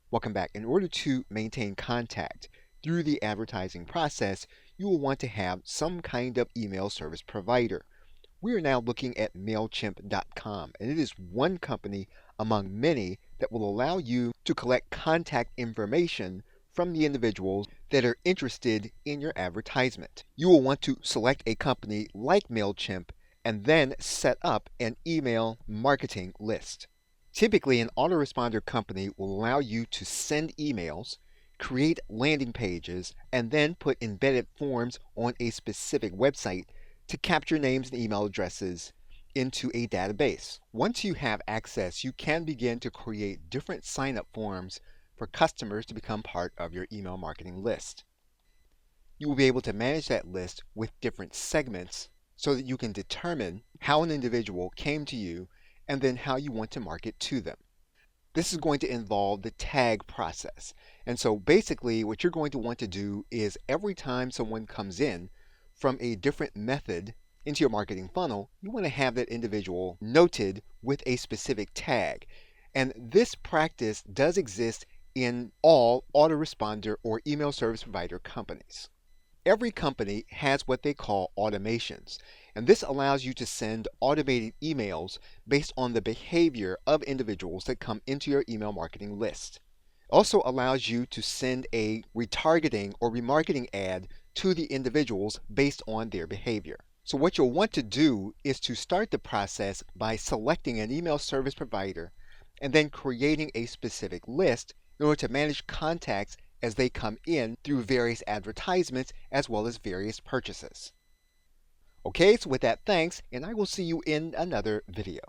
Welcome back. In order to maintain contact through the advertising process, you will want to have some kind of email service provider. We are now looking at MailChimp.com, and it is one company among many that will allow you to collect contact information from the individuals that are interested in your advertisement. You will want to select a company like MailChimp and then set up an email marketing list. Typically, an autoresponder company will allow you to send emails, create landing pages, and then put embedded forms on a specific website to capture names and email addresses into a database. Once you have access, you can begin to create different sign-up forms for customers to become part of your email marketing list. You will be able to manage that list with different segments so that you can determine how an individual came to you and then how you want to market to them. This is going to involve the tag process. And so basically what you're going to want to do is every time someone comes in from a different method into your marketing funnel, you want to have that individual noted with a specific tag. And this practice does exist in all autoresponder or email service provider companies. Every company has what they call automations, and this allows you to send automated emails based on the behavior of individuals that come into your email marketing list. It also allows you to send a retargeting or remarketing ad to the individuals based on their behavior. So what you'll want to do is to start the process by selecting an email service provider and then creating a specific list in order to manage contacts as they come in through various advertisements as well as various purchases. Okay, so with that, thanks, and I will see you in another video.